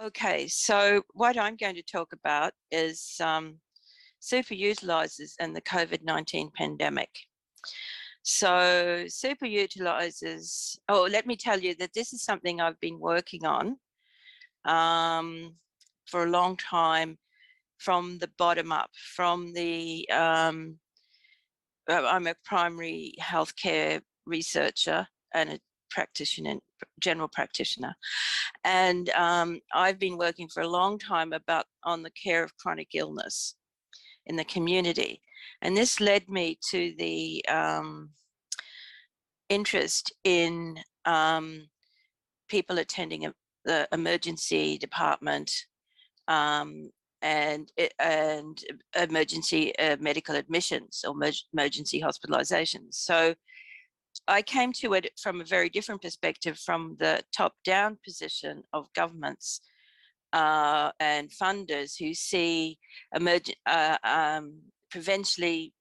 Okay, so what I'm going to talk about is superutilizers and the COVID-19 pandemic. So superutilizers, let me tell you that this is something I've been working on for a long time, from the bottom up, from the, I'm a primary healthcare researcher and a practitioner, general practitioner. And I've been working for a long time on the care of chronic illness in the community. And this led me to the interest in people attending the emergency department and emergency medical admissions or emergency hospitalizations. So I came to it from a very different perspective, from the top-down position of governments and funders who see potentially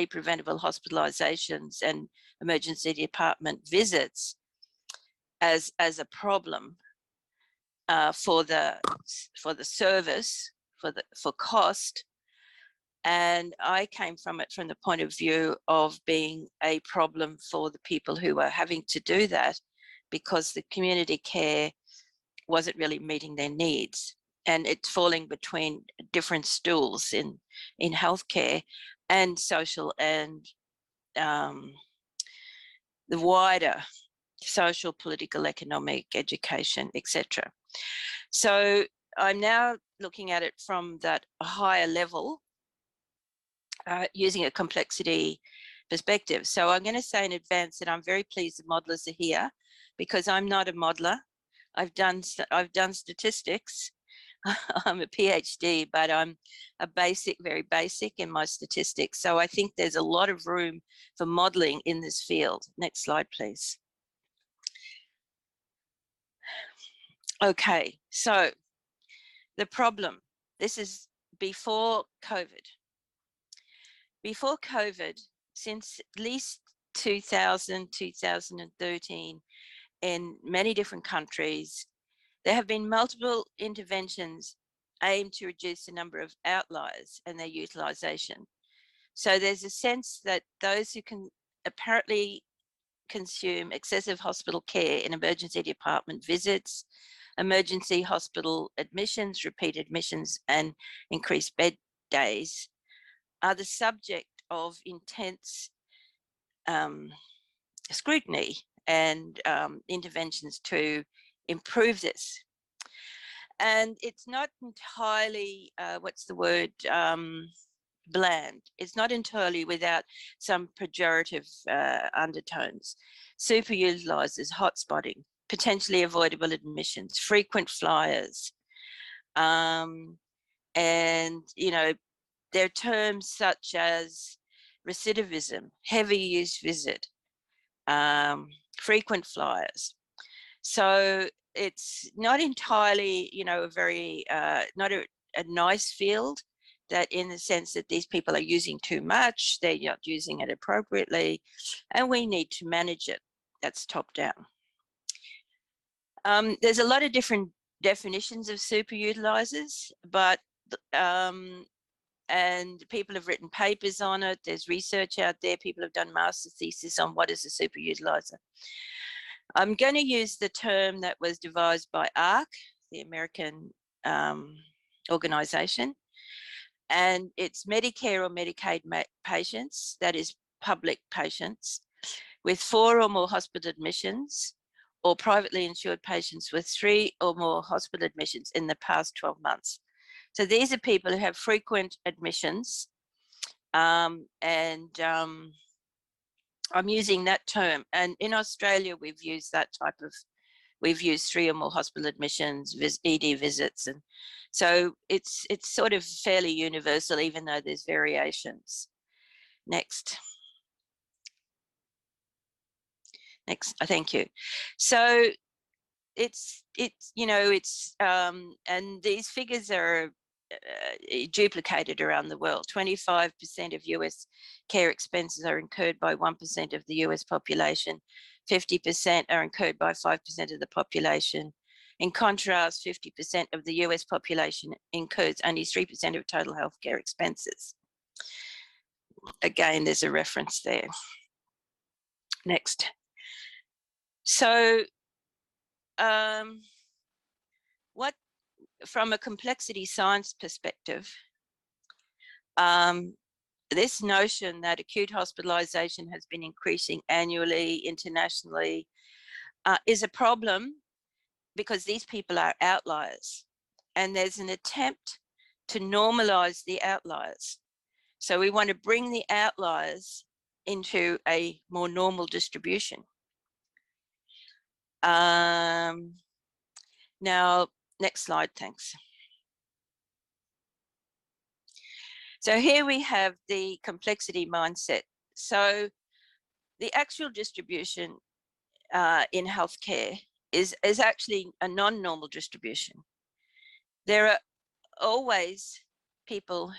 preventable hospitalizations and emergency department visits as a problem for the service, for cost. And I came from it from the point of view of being a problem for the people who are having to do that, because the community care wasn't really meeting their needs. And it's falling between different stools in healthcare and social and the wider social, political, economic, education, etc. So I'm now looking at it from that higher level, using a complexity perspective. So I'm going to say in advance that I'm very pleased the modelers are here, because I'm not a modeler. I've done statistics. I'm a PhD, but I'm very basic in my statistics. So I think there's a lot of room for modeling in this field. Next slide, please. Okay, so the problem, this is before COVID. Before COVID, since at least 2000, 2013, in many different countries, there have been multiple interventions aimed to reduce the number of outliers and their utilization. So there's a sense that those who can apparently consume excessive hospital care in emergency department visits, emergency hospital admissions, repeat admissions, and increased bed days are the subject of intense scrutiny and interventions to improve this. And it's not entirely, bland. It's not entirely without some pejorative undertones. Superutilizers, hotspotting, potentially avoidable admissions, frequent flyers, and, you know, there are terms such as recidivism, heavy use visit, frequent flyers. So it's not entirely, you know, a very, not a nice field, that in the sense that these people are using too much, they're not using it appropriately, and we need to manage it. That's top down. There's a lot of different definitions of superutilizers, but and people have written papers on it. There's research out there. People have done master thesis on what is a superutilizer. I'm going to use the term that was devised by ARC, the American organization, and it's Medicare or Medicaid patients, that is public patients, with 4 or more hospital admissions, or privately insured patients with 3 or more hospital admissions in the past 12 months. So these are people who have frequent admissions, and I'm using that term. And in Australia, we've used that type of, we've used 3 or more hospital admissions, ED visits. And so it's sort of fairly universal, even though there's variations. Next. Next, thank you. So it's you know, it's, and these figures are duplicated around the world. 25% of US care expenses are incurred by 1% of the US population. 50% are incurred by 5% of the population. In contrast, 50% of the US population incurs only 3% of total healthcare expenses. Again, there's a reference there. Next. So, what, from a complexity science perspective, this notion that acute hospitalization has been increasing annually, internationally, is a problem because these people are outliers. And there's an attempt to normalize the outliers. So we want to bring the outliers into a more normal distribution. Now, next slide, thanks. So here we have the complexity mindset. So the actual distribution in healthcare is actually a non-normal distribution. There are always people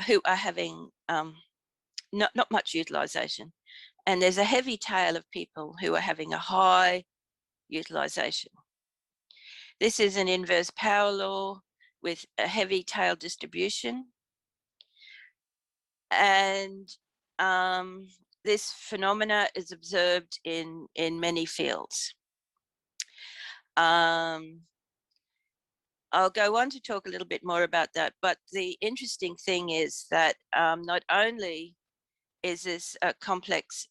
who are having not much utilization, and there's a heavy tail of people who are having a high utilization. This is an inverse power law with a heavy tail distribution, and this phenomena is observed in many fields. I'll go on to talk a little bit more about that, but the interesting thing is that not only is this a complex,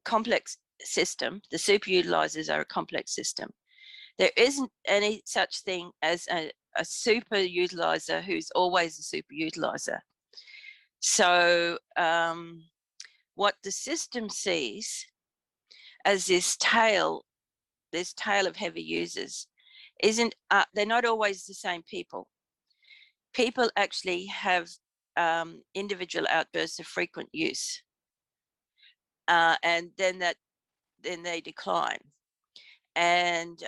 complex system, the superutilizers are a complex system. There isn't any such thing as a superutilizer who's always a superutilizer. So what the system sees as this tail of heavy users isn't, they're not always the same people. People actually have individual outbursts of frequent use, and then they decline. And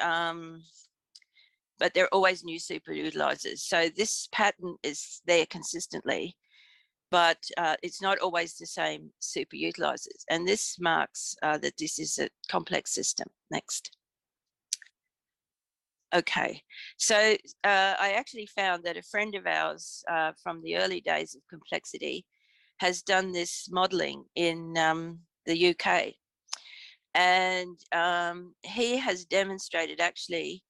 but there are always new superutilizers. So this pattern is there consistently, but it's not always the same superutilizers. And this marks that this is a complex system. Next. Okay, so I actually found that a friend of ours from the early days of complexity has done this modeling in the UK. And he has demonstrated actually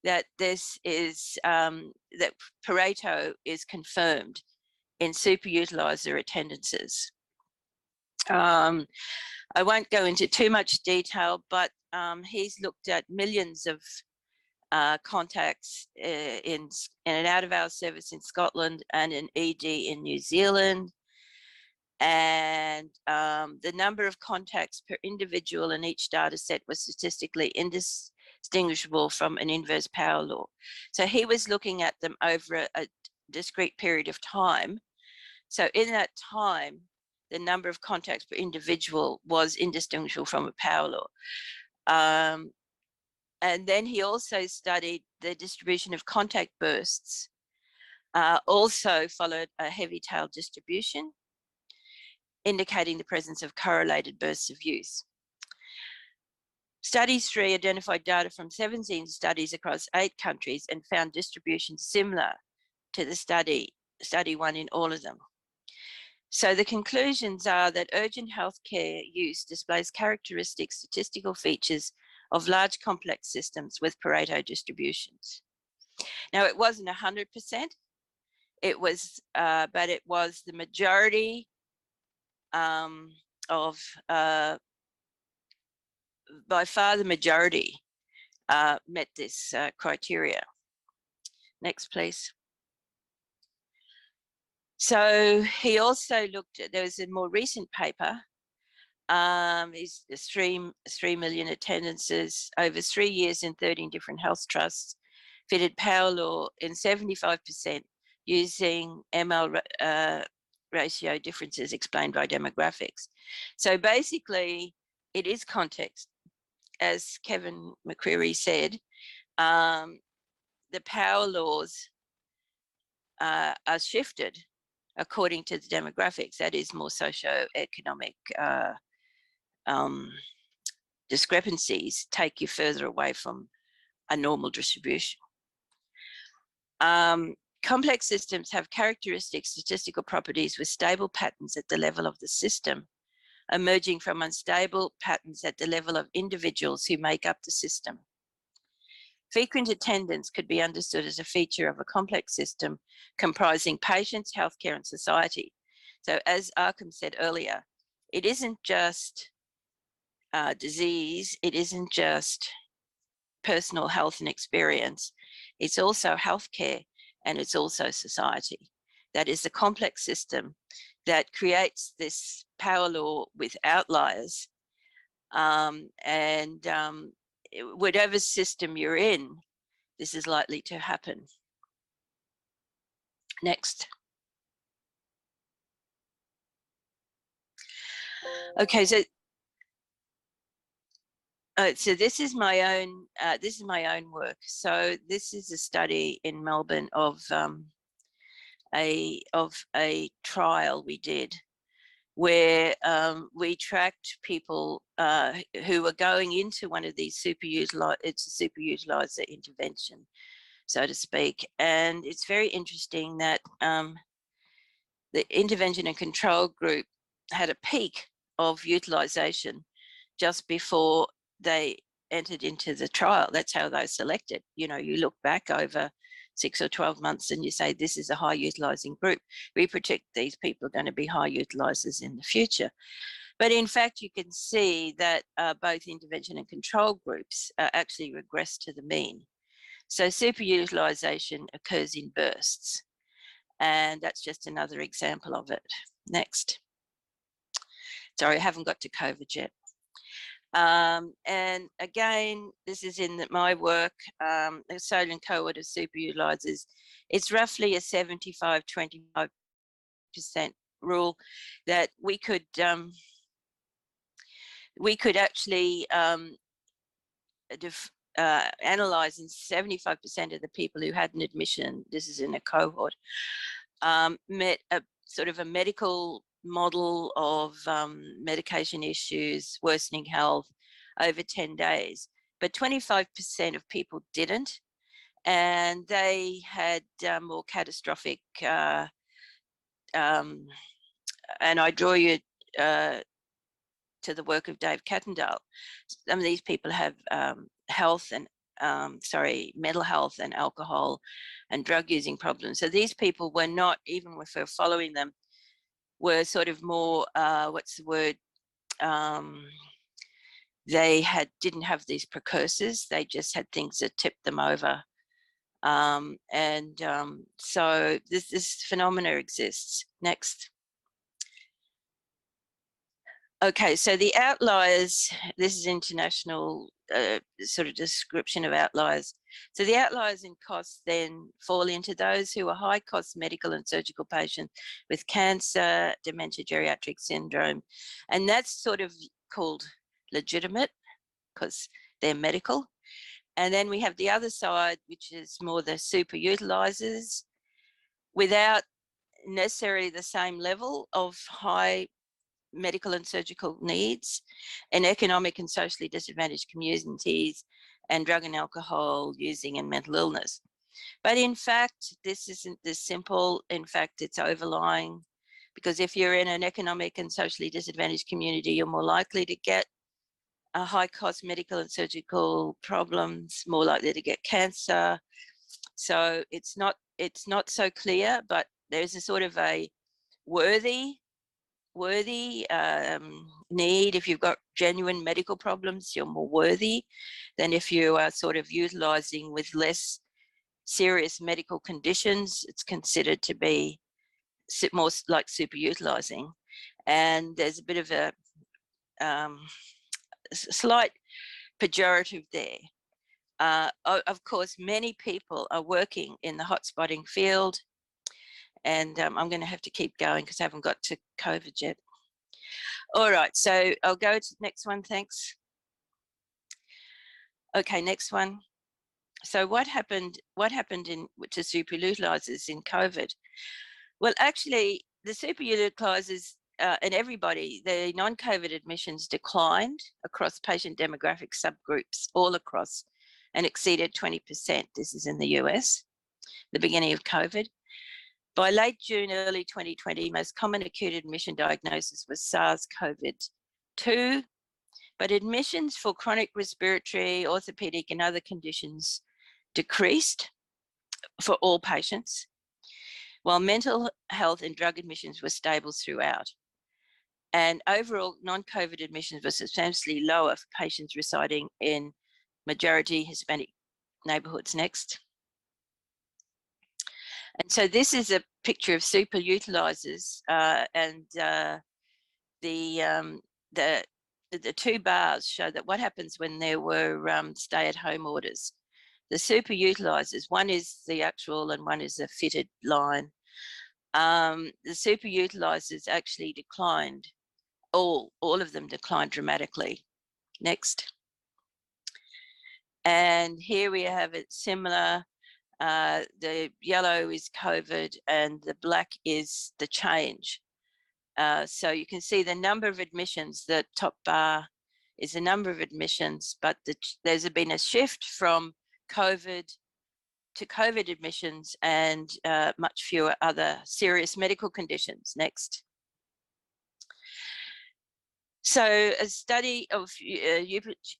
that this is, that Pareto is confirmed in superutilizer attendances. I won't go into too much detail, but he's looked at millions of contacts in an out-of-hours service in Scotland and an ED in New Zealand. And the number of contacts per individual in each data set was statistically indistinguishable from an inverse power law. So he was looking at them over a discrete period of time. So in that time, the number of contacts per individual was indistinguishable from a power law. And then he also studied the distribution of contact bursts, also followed a heavy tail distribution, indicating the presence of correlated bursts of use. Study 3 identified data from 17 studies across 8 countries and found distributions similar to the study 1 in all of them. So the conclusions are that urgent healthcare use displays characteristic statistical features of large complex systems with Pareto distributions. Now, it wasn't 100%, it was, but it was the majority of, by far the majority met this criteria. Next, please. So he also looked at, there was a more recent paper, is 3 million attendances over 3 years in 13 different health trusts, fitted power law in 75% using ML ratio differences explained by demographics. So basically, it is context. As Kevin McCreary said, the power laws are shifted according to the demographics. That is more socio-economic discrepancies take you further away from a normal distribution. Complex systems have characteristic statistical properties with stable patterns at the level of the system, emerging from unstable patterns at the level of individuals who make up the system. Frequent attendance could be understood as a feature of a complex system comprising patients, healthcare, and society. So as Arkham said earlier, it isn't just disease, it isn't just personal health and experience, it's also healthcare and it's also society. That is the complex system that creates this power law with outliers. Whatever system you're in, this is likely to happen. Next. Okay, so this is my own work. So this is a study in Melbourne of a trial we did where we tracked people who were going into one of these it's a superutilizer intervention, so to speak. And it's very interesting that the intervention and control group had a peak of utilization just before they entered into the trial. That's how they selected. You know, you look back over 6 or 12 months and you say, this is a high utilizing group. We predict these people are going to be high utilizers in the future. But in fact, you can see that both intervention and control groups actually regress to the mean. So superutilization occurs in bursts. And that's just another example of it. Next. Sorry, I haven't got to COVID yet. And again, this is in my work, the Australian cohort of superutilizers. It's roughly a 75-25% rule that we could actually analyze in 75% of the people who had an admission. This is in a cohort, met a sort of a medical model of medication issues, worsening health over 10 days. But 25% of people didn't, and they had more catastrophic, and I draw you to the work of Dave Cattendale. Some of these people have health and mental health and alcohol and drug using problems. So these people were not, even if we're following them, were sort of more, what's the word? They didn't have these precursors. They just had things that tipped them over. So this phenomena exists. Next. Okay, so the outliers, this is international sort of description of outliers. So the outliers in costs then fall into those who are high cost medical and surgical patients with cancer, dementia, geriatric syndrome. And that's sort of called legitimate because they're medical. And then we have the other side, which is more the superutilizers without necessarily the same level of high medical and surgical needs in economic and socially disadvantaged communities and drug and alcohol using and mental illness. But in fact, this isn't this simple. In fact, it's overlying, because if you're in an economic and socially disadvantaged community, you're more likely to get a high cost medical and surgical problems, more likely to get cancer. So it's not so clear, but there's a sort of a worthy need. If you've got genuine medical problems, you're more worthy than if you are sort of utilizing with less serious medical conditions. It's considered to be more like superutilizing. And there's a bit of a slight pejorative there. Of course, many people are working in the hotspotting field, and I'm going to have to keep going because I haven't got to COVID yet. All right, so I'll go to the next one, thanks. Okay, next one. So what happened to superutilizers in COVID? Well, actually, the superutilizers in everybody, the non-COVID admissions declined across patient demographic subgroups all across and exceeded 20%. This is in the US, the beginning of COVID. By late June, early 2020, most common acute admission diagnosis was SARS-CoV-2, but admissions for chronic respiratory, orthopedic, and other conditions decreased for all patients, while mental health and drug admissions were stable throughout. And overall, non-COVID admissions were substantially lower for patients residing in majority Hispanic neighborhoods. Next. And so this is a picture of superutilizers, and the two bars show that what happens when there were stay-at-home orders. The superutilizers, one is the actual and one is a fitted line. The superutilizers actually declined. All of them declined dramatically. Next. And here we have it similar. The yellow is COVID and the black is the change. So you can see the number of admissions. The top bar is the number of admissions, but there's been a shift from COVID to COVID admissions and much fewer other serious medical conditions. Next. So a study of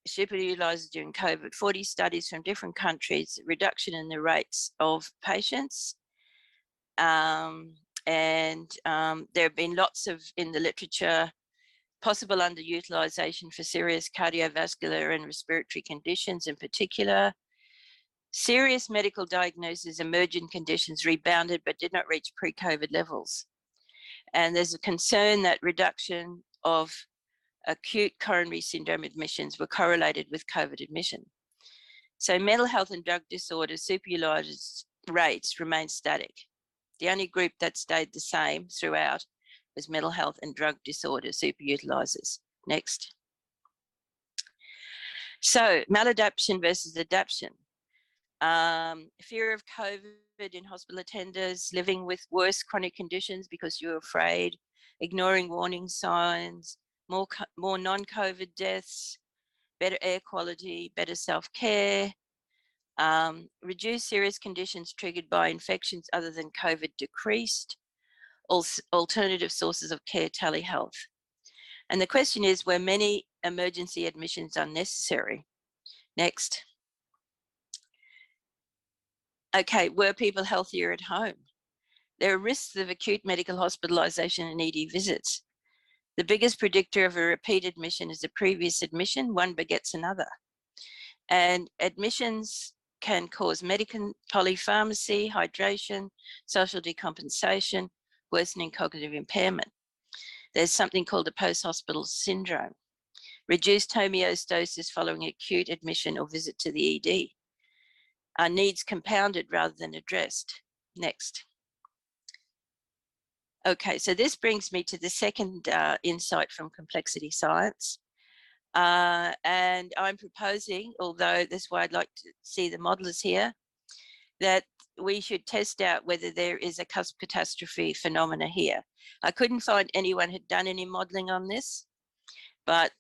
superutilizers during COVID, 40 studies from different countries, reduction in the rates of patients. And there have been lots of, in the literature, possible underutilization for serious cardiovascular and respiratory conditions in particular. Serious medical diagnoses, emergent conditions rebounded but did not reach pre-COVID levels. And there's a concern that reduction of acute coronary syndrome admissions were correlated with COVID admission. So mental health and drug disorders, superutilizers rates remain static. The only group that stayed the same throughout was mental health and drug disorder superutilizers. Next. So maladaption versus adaption. Fear of COVID in hospital attenders, living with worse chronic conditions because you're afraid, ignoring warning signs, more non-COVID deaths, better air quality, better self-care, reduced serious conditions triggered by infections other than COVID decreased, alternative sources of care, telehealth. And the question is, were many emergency admissions unnecessary? Next. Okay, were people healthier at home? There are risks of acute medical hospitalization and ED visits. The biggest predictor of a repeat admission is a previous admission. One begets another. And admissions can cause medical polypharmacy, hydration, social decompensation, worsening cognitive impairment. There's something called a post-hospital syndrome, reduced homeostasis following acute admission or visit to the ED. Are needs compounded rather than addressed? Next. Okay, so this brings me to the second insight from complexity science. And I'm proposing, although this is why I'd like to see the modelers here, that we should test out whether there is a cusp catastrophe phenomena here. I couldn't find anyone had done any modeling on this, but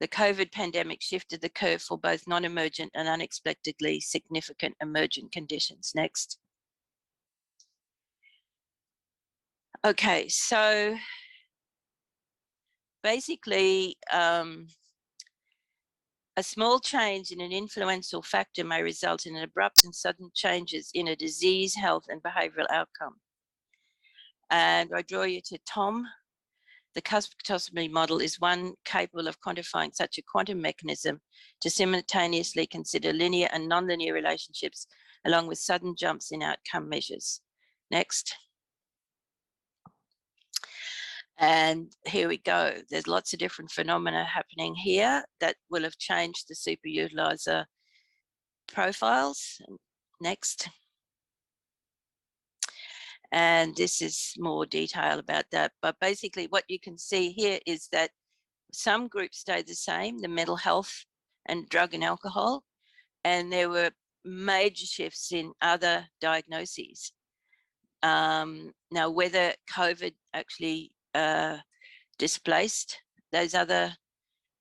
the COVID pandemic shifted the curve for both non-emergent and unexpectedly significant emergent conditions. Next. Okay, so basically, a small change in an influential factor may result in abrupt and sudden changes in a disease, health, and behavioral outcome. And I draw you to Tom. The cusp catastrophe model is one capable of quantifying such a quantum mechanism to simultaneously consider linear and nonlinear relationships, along with sudden jumps in outcome measures. Next. And here we go. There's lots of different phenomena happening here that will have changed the superutilizer profiles. Next. And this is more detail about that. But basically what you can see here is that some groups stayed the same, the mental health and drug and alcohol, and there were major shifts in other diagnoses. Now, whether COVID actually displaced those other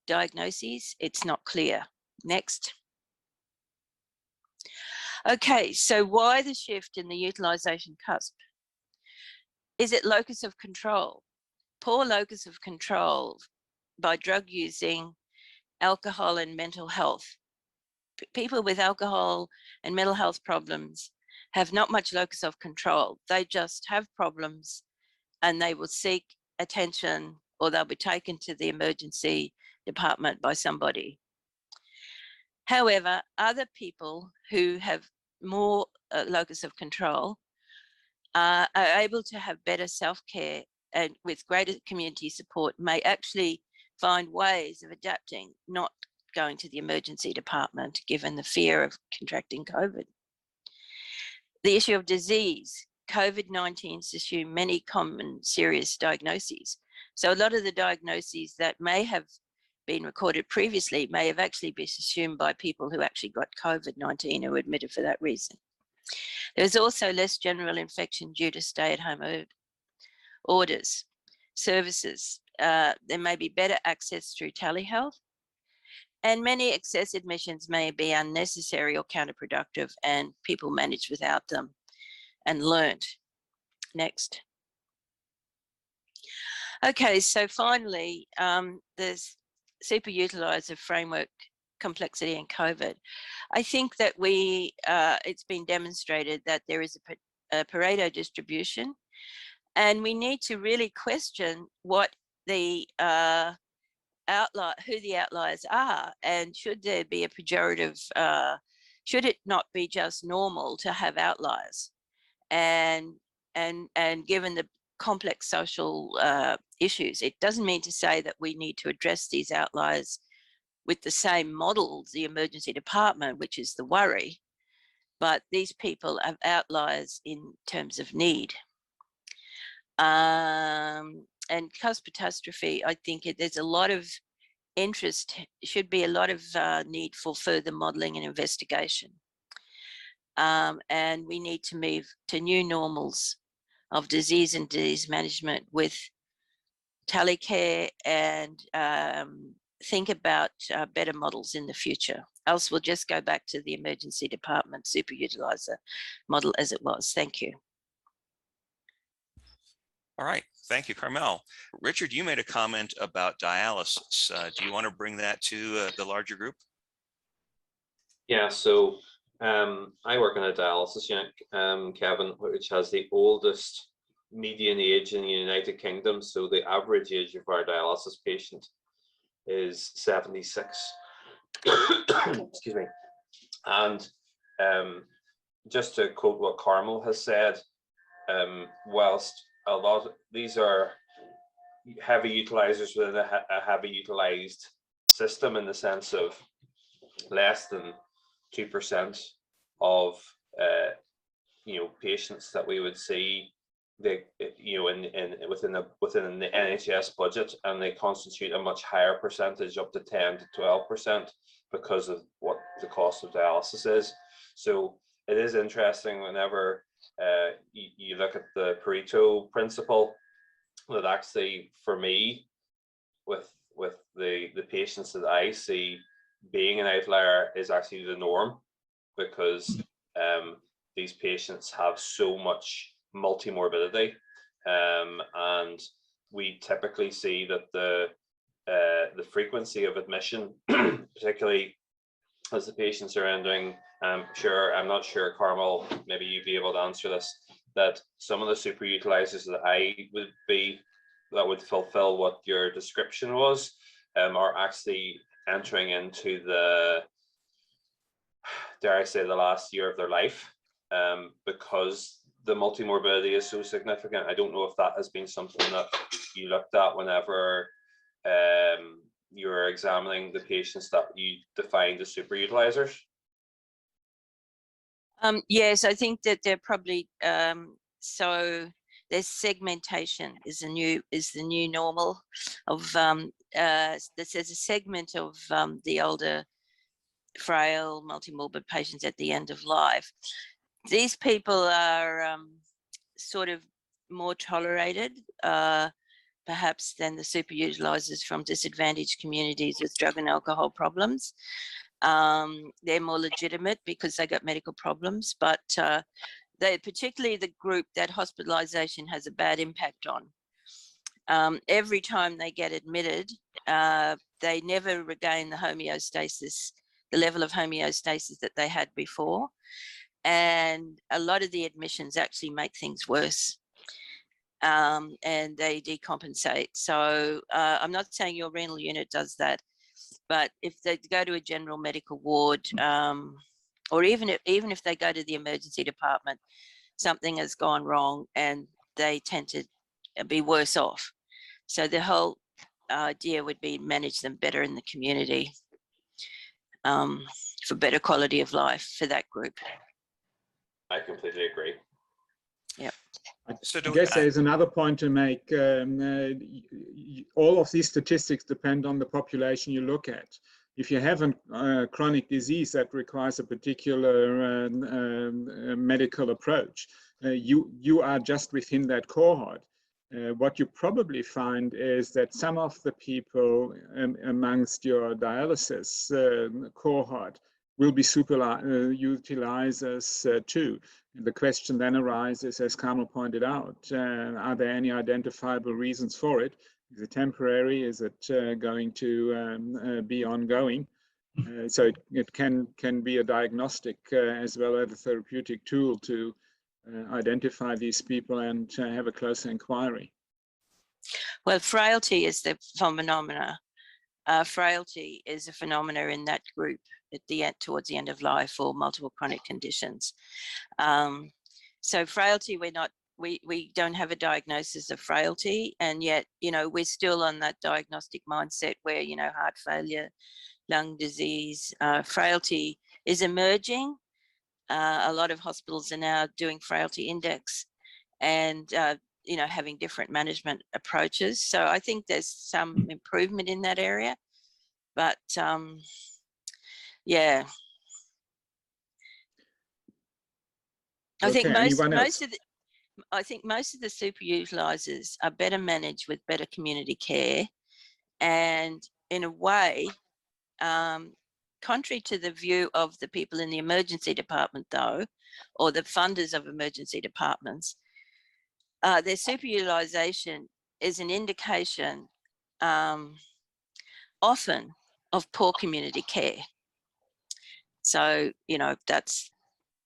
diagnoses, it's not clear. Next. Okay, so why the shift in the utilisation cusp? Is it locus of control? Poor locus of control by drug using, alcohol and mental health. People with alcohol and mental health problems have not much locus of control. They just have problems and they will seek attention, or they'll be taken to the emergency department by somebody. However, other people who have more locus of control are able to have better self-care, and with greater community support may actually find ways of adapting, not going to the emergency department given the fear of contracting COVID. The issue of disease. COVID-19 assume many common serious diagnoses. So a lot of the diagnoses that may have been recorded previously may have actually been assumed by people who actually got COVID-19 who were admitted for that reason. There's also less general infection due to stay-at-home orders, services. There may be better access through telehealth, and many excess admissions may be unnecessary or counterproductive, and people manage without them and learned. Next. Okay, so finally, there's superutilizer framework, complexity and COVID. I think that it's been demonstrated that there is a Pareto distribution, and we need to really question what the who the outliers are, and should there be a pejorative, should it not be just normal to have outliers? And given the complex social issues, it doesn't mean to say that we need to address these outliers with the same model, the emergency department, which is the worry, but these people have outliers in terms of need. And cusp catastrophe, I think there's a lot of interest, should be a lot of need for further modelling and investigation. And we need to move to new normals of disease and disease management with telecare, and think about better models in the future. Else we'll just go back to the emergency department superutilizer model as it was. Thank you. All right, thank you, Carmel. Richard, you made a comment about dialysis. Do you want to bring that to the larger group? Yeah, so I work in a dialysis unit, Kevin, which has the oldest median age in the United Kingdom. So the average age of our dialysis patient is 76. Excuse me. And just to quote what Carmel has said, whilst a lot of these are heavy utilizers within a heavy utilized system, in the sense of less than 2% of patients that we would see, within the NHS budget, and they constitute a much higher percentage, up to 10 to 12%, because of what the cost of dialysis is. So it is interesting whenever you look at the Pareto principle, that actually, for me, with the patients that I see, being an outlier is actually the norm, because these patients have so much multimorbidity, and we typically see that the frequency of admission, particularly as the patients are entering, I'm not sure, Carmel, maybe you'd be able to answer this, that some of the superutilizers that would fulfill what your description was, are actually entering into the, dare I say, the last year of their life, because the multimorbidity is so significant. I don't know if that has been something that you looked at whenever you were examining the patients that you defined as superutilizers. Yes, I think that they're probably so there's segmentation is the new normal of there's a segment of the older, frail, multimorbid patients at the end of life. These people are sort of more tolerated, perhaps than the superutilizers from disadvantaged communities with drug and alcohol problems. They're more legitimate because they got medical problems, but they, particularly the group that hospitalization has a bad impact on. Every time they get admitted, they never regain the homeostasis, the level of homeostasis that they had before. And a lot of the admissions actually make things worse. And they decompensate. So I'm not saying your renal unit does that, but if they go to a general medical ward, or even if they go to the emergency department, something has gone wrong and they tend to be worse off. So the whole idea would be manage them better in the community, for better quality of life for that group. I completely agree. Yeah. So I guess there's another point to make. All of these statistics depend on the population you look at. If you have a chronic disease that requires a particular medical approach, you are just within that cohort. What you probably find is that some of the people amongst your dialysis cohort will be superutilizers too. The question then arises, as Carmel pointed out, are there any identifiable reasons for it? Is it temporary? Is it going to be ongoing? So it can be a diagnostic as well as a therapeutic tool to identify these people and have a closer inquiry. Well, frailty is the phenomena. Frailty is a phenomena in that group at the end, towards the end of life, or multiple chronic conditions. So frailty, we don't have a diagnosis of frailty, and yet, you know, we're still on that diagnostic mindset where, you know, heart failure, lung disease, frailty is emerging. A lot of hospitals are now doing frailty index and, you know, having different management approaches. So I think there's some improvement in that area, but yeah. I think most of the superutilizers are better managed with better community care, and in a way, contrary to the view of the people in the emergency department, though, or the funders of emergency departments, their superutilization is an indication often of poor community care. So, you know,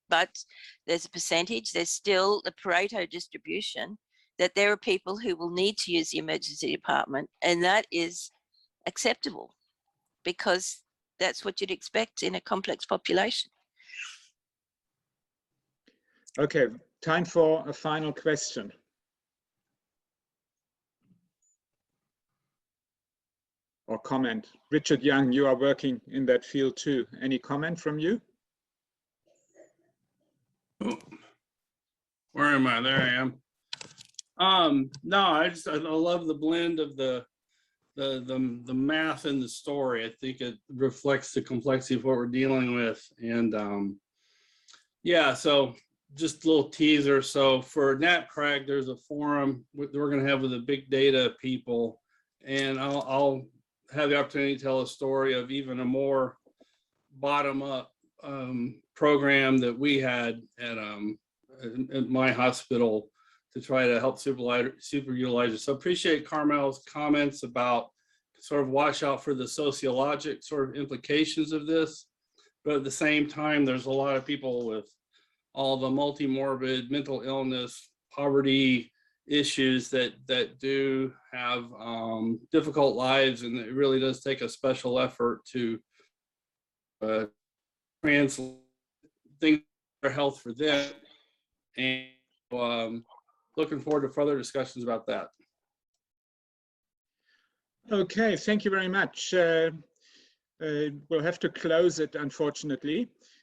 but there's a percentage, there's still the Pareto distribution, that there are people who will need to use the emergency department, and that is acceptable because that's what you'd expect in a complex population. Okay, time for a final question. Or comment. Richard Young, you are working in that field too. Any comment from you? Oh, where am I? There I am. No, I love the blend of the math and the story. I think it reflects the complexity of what we're dealing with. And yeah, so just a little teaser. So for NatCrag, there's a forum we're going to have with the big data people, and I'll have the opportunity to tell a story of even a more bottom-up program that we had at my hospital to try to help superutilizers. So appreciate Carmel's comments about sort of watch out for the sociologic sort of implications of this. But at the same time, there's a lot of people with all the multi-morbid mental illness, poverty issues that do have difficult lives, and it really does take a special effort to translate things for health for them. And looking forward to further discussions about that. Okay, thank you very much. We'll have to close it, unfortunately.